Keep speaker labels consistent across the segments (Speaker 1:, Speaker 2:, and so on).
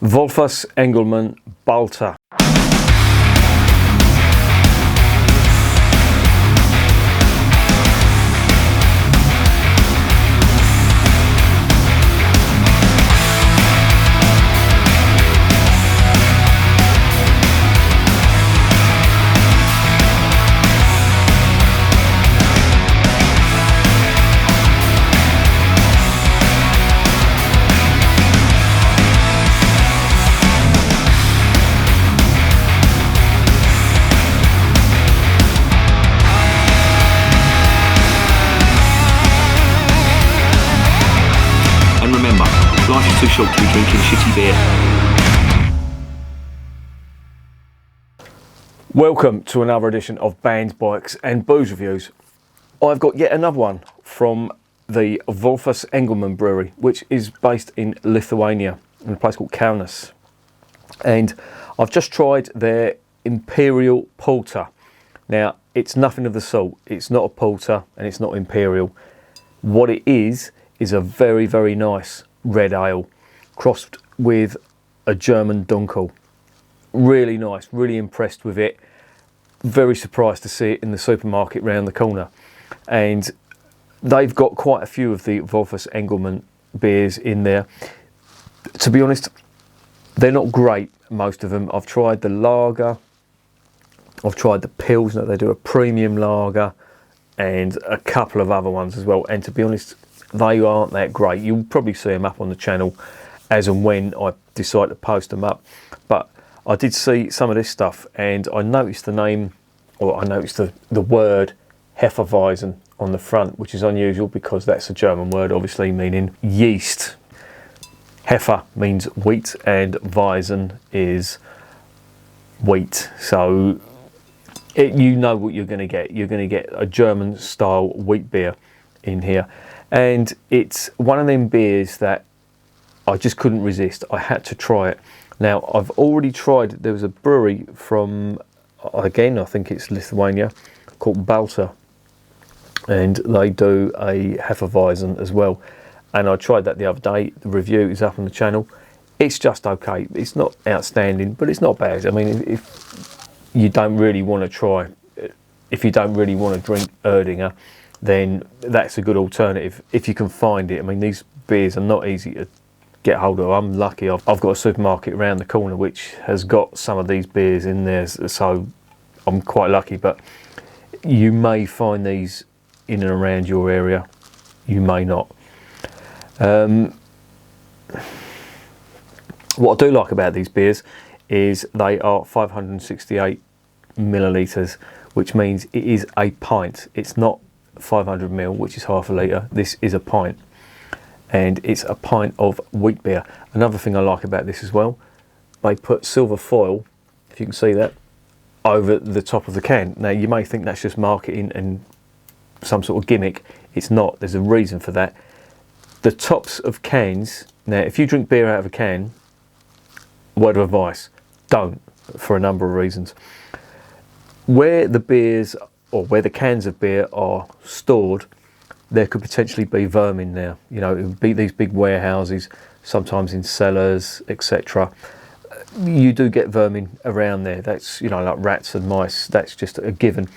Speaker 1: Volfas Engelman Balta.
Speaker 2: And remember, life is too short to be drinking shitty beer.
Speaker 1: Welcome to another edition of Bands, Bikes and Booze Reviews. I've got yet another one from the Volfas Engelman Brewery, which is based in Lithuania, in a place called Kaunas. And I've just tried their Imperial Porter. Now, it's nothing of the sort. It's not a porter and it's not imperial. What it is a very, very nice red ale crossed with a German Dunkel. Really nice, really impressed with it. Very surprised to see it in the supermarket round the corner. And they've got quite a few of the Volfas Engelman beers in there. To be honest, they're not great, most of them. I've tried the lager, I've tried the Pilsner, they do a premium lager, and a couple of other ones as well. And to be honest, they aren't that great. You'll probably see them up on the channel as and when I decide to post them up. But I did see some of this stuff and I noticed the name, or I noticed the word Hefeweizen on the front, which is unusual because that's a German word, obviously meaning yeast. Hefe means wheat and Weizen is wheat. So you know what you're going to get. You're going to get a German style wheat beer in here. And it's one of them beers that I just couldn't resist. I had to try it. Now, I've already tried, there was a brewery from, again, I think it's Lithuania, called Balta. And they do a Hefeweizen as well. And I tried that the other day. The review is up on the channel. It's just okay. It's not outstanding, but it's not bad. I mean, if you don't really want to try, if you don't really want to drink Erdinger, then that's a good alternative if you can find it. I mean, these beers are not easy to get hold of. I'm lucky I've got a supermarket around the corner which has got some of these beers in there, so I'm quite lucky. But you may find these in and around your area, you may not. What I do like about these beers is they are 568 millilitres, which means it is a pint. It's not 500 ml, which is half a litre. This is a pint, and it's a pint of wheat beer. Another thing I like about this as well, they put silver foil, if you can see that, over the top of the can. Now, you may think that's just marketing and some sort of gimmick. It's not. There's a reason for that. The tops of cans, now if you drink beer out of a can, word of advice, don't, for a number of reasons. Where the beers, or where the cans of beer are stored, there could potentially be vermin there. You know, it would be these big warehouses, sometimes in cellars, etc. You do get vermin around there. That's, you know, like rats and mice. That's just a given.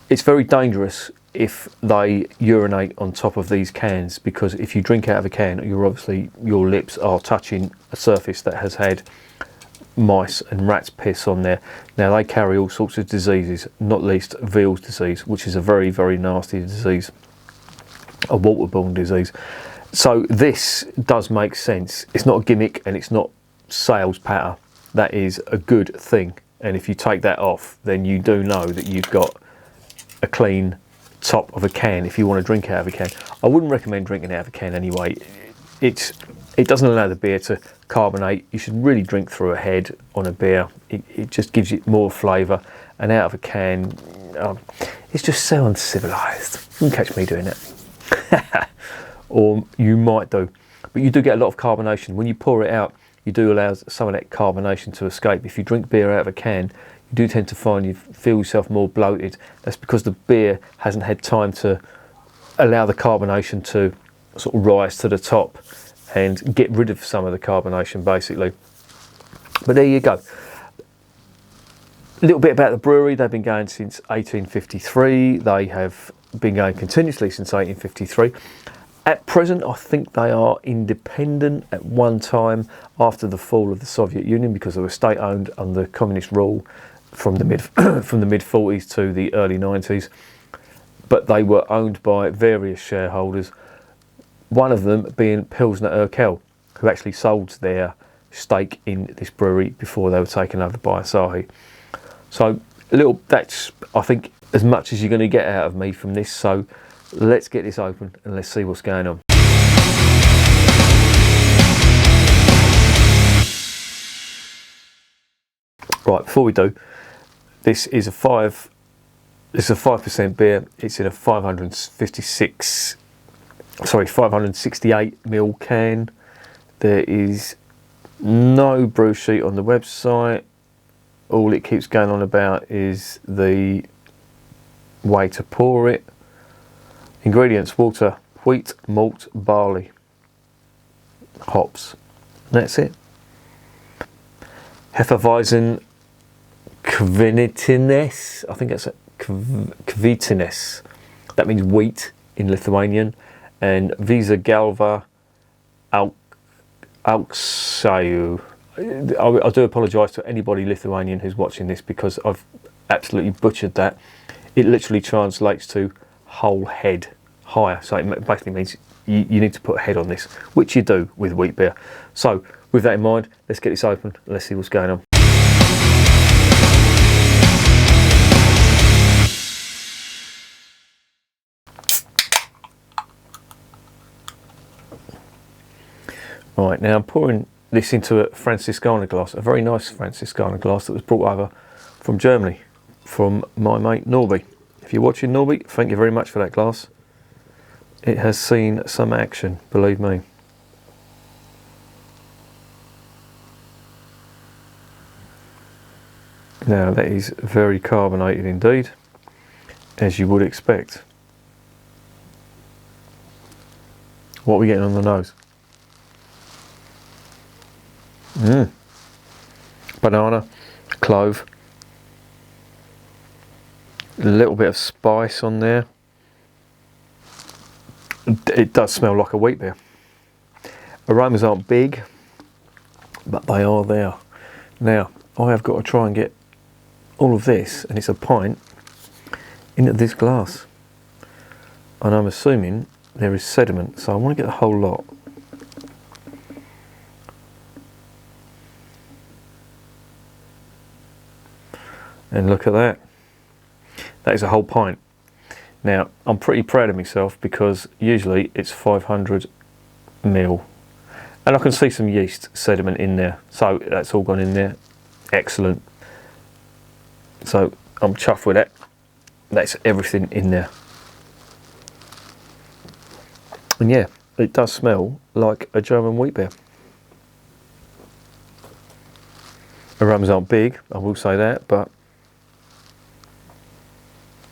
Speaker 1: It's very dangerous if they urinate on top of these cans, because if you drink out of a can, your lips are touching a surface that has had mice and rats piss on there. Now, they carry all sorts of diseases, not least Veal's disease, which is a very, very nasty disease, a waterborne disease. So this does make sense. It's not a gimmick and it's not sales patter. That is a good thing. And if you take that off, then you do know that you've got a clean top of a can if you want to drink out of a can. I wouldn't recommend drinking out of a can anyway. It doesn't allow the beer to carbonate. You should really drink through a head on a beer. It just gives it more flavour. And out of a can, it's just so uncivilised. You can catch me doing it. Or you might do. But you do get a lot of carbonation. When you pour it out, you do allow some of that carbonation to escape. If you drink beer out of a can, you do tend to find you feel yourself more bloated. That's because the beer hasn't had time to allow the carbonation to sort of rise to the top and get rid of some of the carbonation basically. But there you go. A little bit about the brewery. They've been going since 1853. They have been going continuously since 1853. At present, I think they are independent. At one time, after the fall of the Soviet Union, because they were state-owned under communist rule from the mid from the mid-40s to the early 90s. But they were owned by various shareholders. One of them being Pilsner Urquell, who actually sold their stake in this brewery before they were taken over by Asahi. So that's, I think, as much as you're going to get out of me from this. So let's get this open and let's see what's going on. Right, before we do, this is a 5% beer. It's in a 568ml can. There is no brew sheet on the website. All it keeps going on about is the way to pour it. Ingredients: water, wheat, malt, barley, hops. That's it. Hefeweizen kvitines. I think that's a kvitines. That means wheat in Lithuanian. And Visa Galva Auksayu. I do apologise to anybody Lithuanian who's watching this because I've absolutely butchered that. It literally translates to whole head, higher. So it basically means you need to put a head on this, which you do with wheat beer. So with that in mind, let's get this open and let's see what's going on. Right, now I'm pouring this into a Franziskaner glass, a very nice Franziskaner glass that was brought over from Germany from my mate Norby. If you're watching, Norby, thank you very much for that glass. It has seen some action, believe me. Now that is very carbonated indeed, as you would expect. What are we getting on the nose? Banana, clove, a little bit of spice on there. It does smell like a wheat beer. Aromas aren't big, but they are there. Now, I have got to try and get all of this, and it's a pint, into this glass. And I'm assuming there is sediment, so I want to get the whole lot. And look at that. That is a whole pint. Now, I'm pretty proud of myself because usually it's 500 ml. And I can see some yeast sediment in there. So that's all gone in there. Excellent. So I'm chuffed with that. That's everything in there. And yeah, it does smell like a German wheat beer. Aromas aren't big, I will say that, but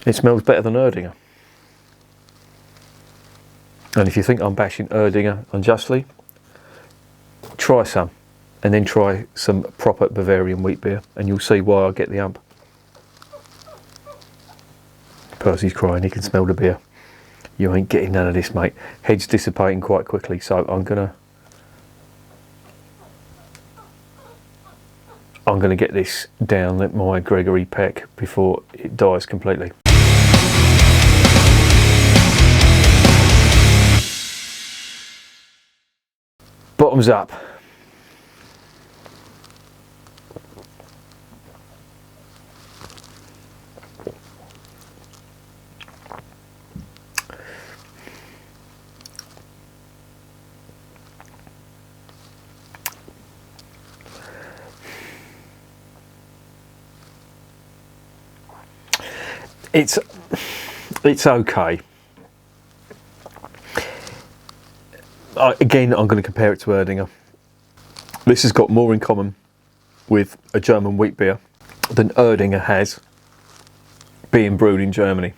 Speaker 1: it smells better than Erdinger. And if you think I'm bashing Erdinger unjustly, try some. And then try some proper Bavarian wheat beer. And you'll see why I get the ump. Percy's crying, he can smell the beer. You ain't getting none of this, mate. Head's dissipating quite quickly, so I'm gonna get this down at my Gregory Peck before it dies completely. Bottoms up. It's okay. Again, I'm going to compare it to Erdinger. This has got more in common with a German wheat beer than Erdinger has being brewed in Germany.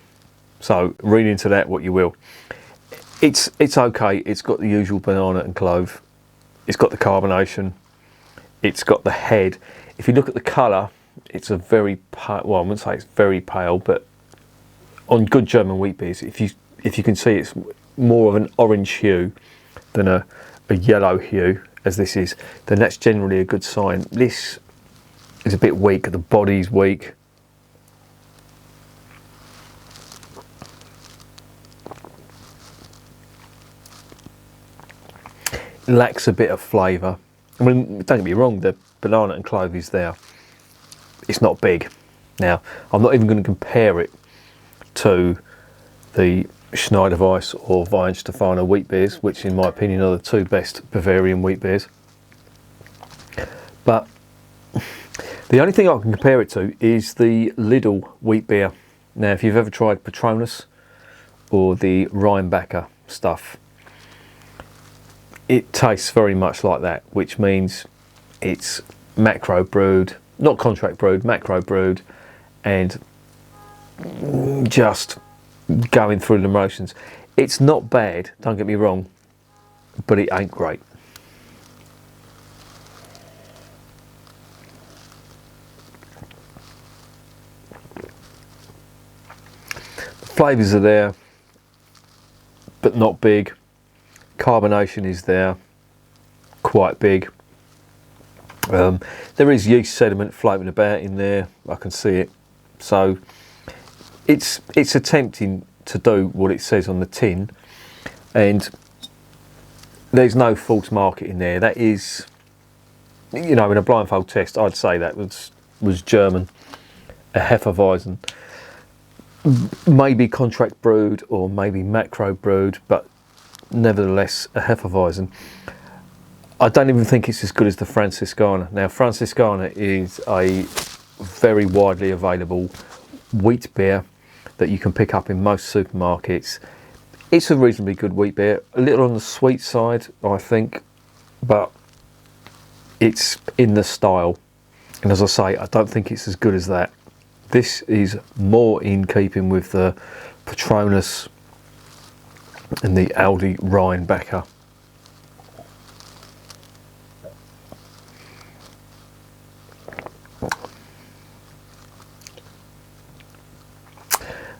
Speaker 1: So read into that what you will. It's okay. It's got the usual banana and clove. It's got the carbonation. It's got the head. If you look at the colour, it's a very pale, well, I wouldn't say it's very pale, but on good German wheat beers, if you can see, it's more of an orange hue than a yellow hue, as this is, then that's generally a good sign. This is a bit weak, the body's weak. Lacks a bit of flavour. I mean, don't get me wrong, the banana and clove is there. It's not big. Now, I'm not even going to compare it to the Schneider Weiss or Weihenstephaner wheat beers, which in my opinion are the two best Bavarian wheat beers. But the only thing I can compare it to is the Lidl wheat beer. Now, if you've ever tried Patronus or the Rheinbacher stuff, it tastes very much like that, which means it's macro brewed, not contract brewed, macro brewed, and just going through the motions. It's not bad, don't get me wrong, but it ain't great. The flavours are there, but not big. Carbonation is there, quite big. There is yeast sediment floating about in there, I can see it. So it's attempting to do what it says on the tin, and there's no false marketing there. That is, you know, in a blindfold test, I'd say that was German, a Hefeweizen. Maybe contract brewed or maybe macro brewed, but nevertheless a Hefeweizen. I don't even think it's as good as the Franziskaner. Now, Franziskaner is a very widely available wheat beer that you can pick up in most supermarkets. It's a reasonably good wheat beer, a little on the sweet side, I think, but it's in the style. And as I say, I don't think it's as good as that. This is more in keeping with the Patronus and the Aldi Rheinbacher.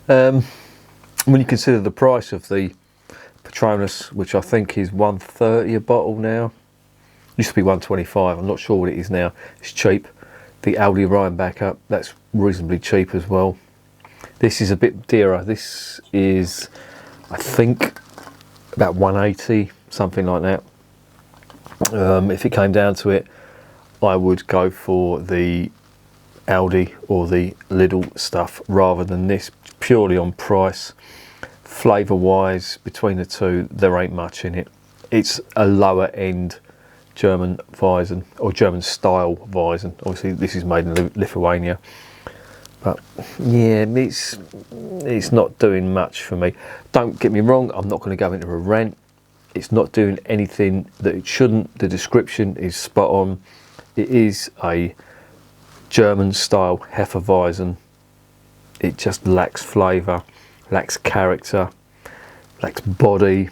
Speaker 1: When you consider the price of the Patronus, which I think is $1.30 a bottle now, used to be $1.25, I'm not sure what it is now, it's cheap. The Aldi Rheinbacher, that's reasonably cheap as well. This is a bit dearer. This is, I think, about $1.80, something like that. If it came down to it, I would go for the Aldi or the Lidl stuff rather than this, purely on price. Flavour wise, between the two, there ain't much in it. It's a lower end German Weizen, or German style Weizen. Obviously this is made in Lithuania, but yeah, it's not doing much for me. Don't get me wrong, I'm not going to go into a rant. It's not doing anything that it shouldn't. The description is spot on. It is a German style Hefeweizen. It just lacks flavour, lacks character, lacks body.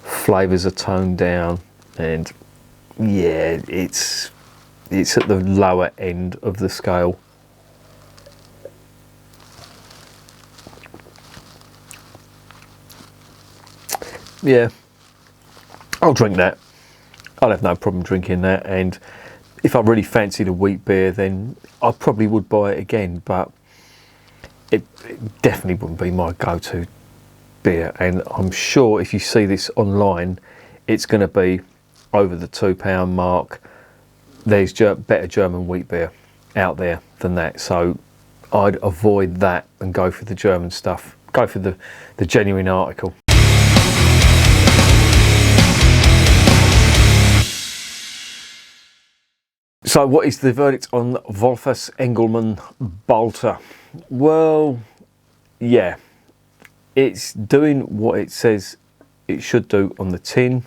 Speaker 1: Flavours are toned down, and yeah, it's at the lower end of the scale. Yeah, I'll drink that. I'll have no problem drinking that, and if I really fancied a wheat beer, then I probably would buy it again, but it definitely wouldn't be my go-to beer. And I'm sure if you see this online, it's going to be over the £2 mark. There's better German wheat beer out there than that, so I'd avoid that and go for the German stuff. Go for the genuine article. So what is the verdict on Volfas Engelman Balta? Well, yeah, it's doing what it says it should do on the tin.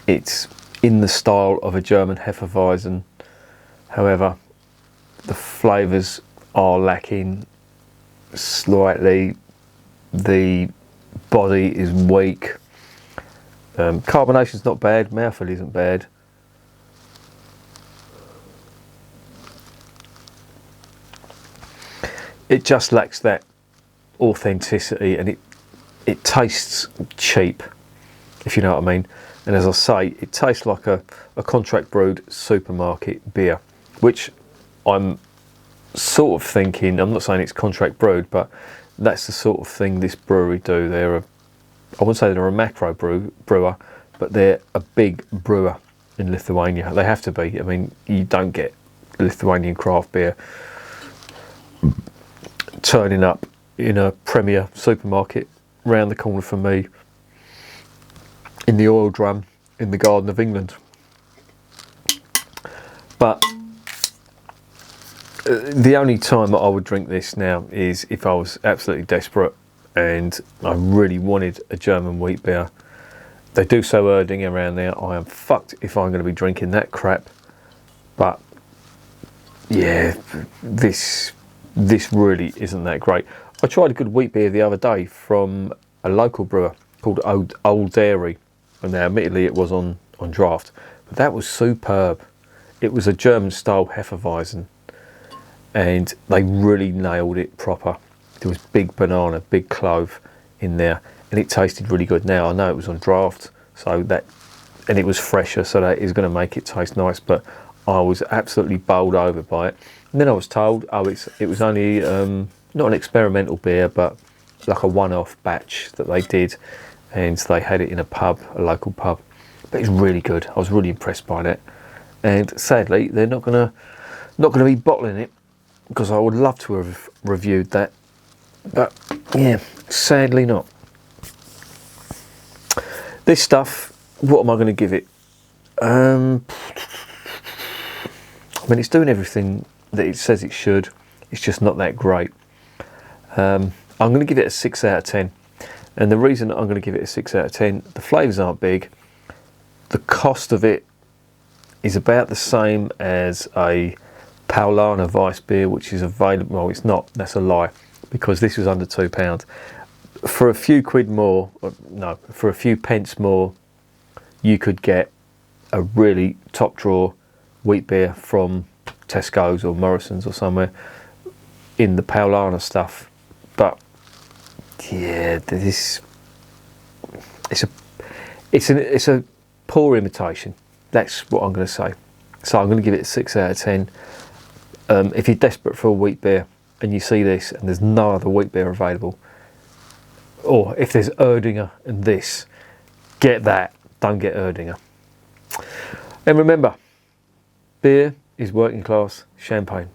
Speaker 1: It's in the style of a German Hefeweizen. However, the flavours are lacking slightly. The body is weak. Carbonation's not bad, mouthfeel isn't bad. It just lacks that authenticity, and it tastes cheap, if you know what I mean. And as I say, it tastes like a contract brewed supermarket beer, which I'm sort of thinking, I'm not saying it's contract brewed, but that's the sort of thing this brewery do. I wouldn't say they're a macro brewer, but they're a big brewer in Lithuania. They have to be. I mean, you don't get Lithuanian craft beer turning up in a premier supermarket round the corner from me in the oil drum in the garden of England. But the only time that I would drink this now is if I was absolutely desperate and I really wanted a German wheat beer. They do sell Erding around there. I am fucked if I'm going to be drinking that crap. But yeah, this really isn't that great. I tried a good wheat beer the other day from a local brewer called Old Dairy, and now admittedly it was on draft, but that was superb. It was a German style Hefeweizen, and they really nailed it proper. There was big banana, big clove in there, and it tasted really good. Now I know it was on draft, and it was fresher, so that is going to make it taste nice, but I was absolutely bowled over by it. And then I was told, it was only not an experimental beer, but like a one-off batch that they did, and they had it in a local pub. But it's really good. I was really impressed by that. And sadly, they're not gonna be bottling it, because I would love to have reviewed that. But yeah, sadly not. This stuff, what am I going to give it? I mean, it's doing everything that it says it should. It's just not that great. I'm going to give it a 6 out of 10. And the reason I'm going to give it a 6 out of 10, the flavours aren't big. The cost of it is about the same as a Paulaner Weiss beer, which is available. Well, it's not. That's a lie, because this was under £2. For a few quid more, for a few pence more, you could get a really top drawer wheat beer from Tesco's or Morrison's or somewhere in the Paulaner stuff. But yeah, it's a poor imitation. That's what I'm going to say. So I'm going to give it a 6 out of 10. If you're desperate for a wheat beer and you see this and there's no other wheat beer available, or if there's Erdinger and this, get that. Don't get Erdinger. And remember, beer is working class champagne.